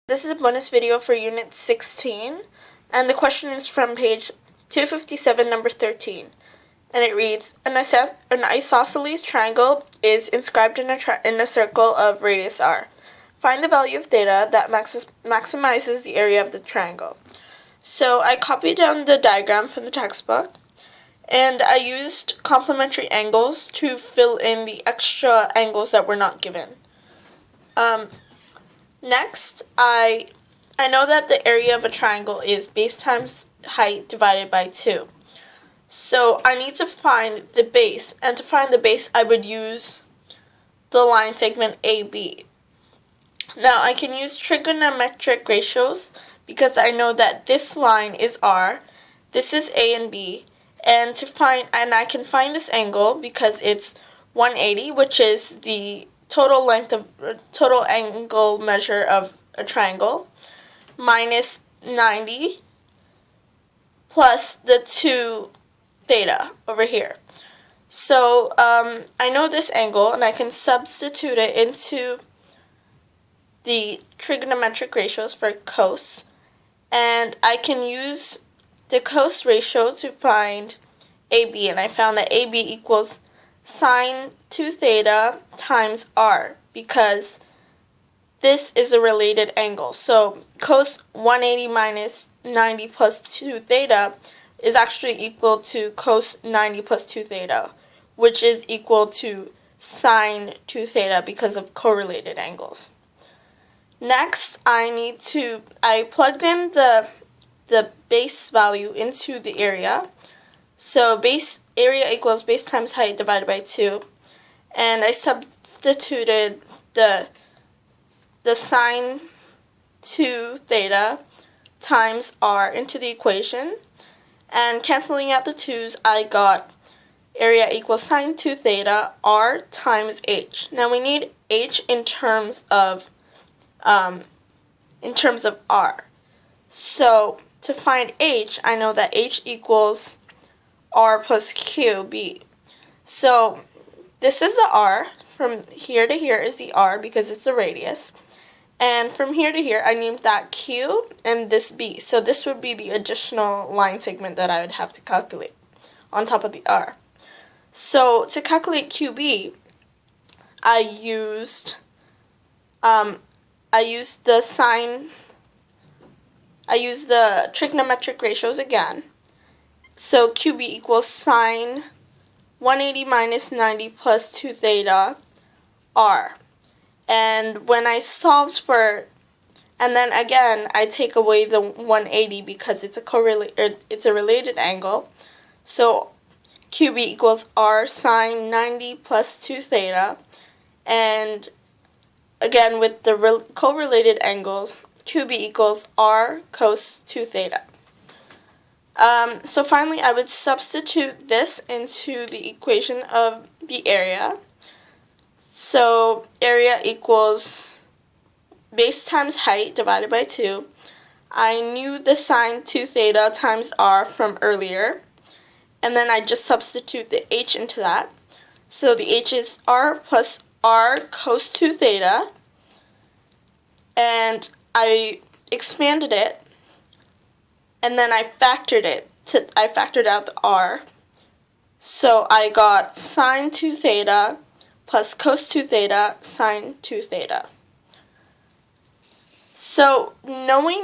This is a bonus video for Unit 16, and the question is from page 257, number 13. And it reads, an isosceles triangle is inscribed in a circle of radius r. Find the value of theta that maximizes the area of the triangle. So I copied down the diagram from the textbook, and I used complementary angles to fill in the extra angles that were not given. Next, I know that the area of a triangle is base times height divided by 2. So I need to find the base, and to find the base I would use the line segment AB. Now I can use trigonometric ratios because I know that this line is R, this is A and B, and I can find this angle because it's 180, which is the total angle measure of a triangle, minus 90 plus the 2 theta over here. So I know this angle, and I can substitute it into the trigonometric ratios for cos, and I can use the cos ratio to find AB, and I found that AB equals sine 2 theta times r, because this is a related angle. So cos 180 minus 90 plus 2 theta is actually equal to cos 90 plus 2 theta, which is equal to sine 2 theta because of correlated angles. Next, I plugged in the base value into the area. So base area equals base times height divided by 2, and I substituted the sine 2 theta times r into the equation, and canceling out the 2's, I got area equals sine 2 theta r times h. Now we need h in terms of r. So to find h, I know that h equals r plus qb. So this is the r. From here to here is the r because it's the radius. And from here to here, I named that q and this b. So this would be the additional line segment that I would have to calculate on top of the r. So to calculate qb, I used the trigonometric ratios again. So QB equals sine 180 minus 90 plus 2 theta r. And when I solved for, and then again I take away the 180 because it's a related angle. So QB equals r sine 90 plus 2 theta. And again with the correlated angles, QB equals r cos 2 theta. So finally, I would substitute this into the equation of the area. So area equals base times height divided by 2. I knew the sine 2 theta times r from earlier, and then I just substitute the h into that. So the h is r plus r cos 2 theta, and I expanded it, and then I factored out the r. So I got sine 2 theta plus cos 2 theta sine 2 theta. So knowing that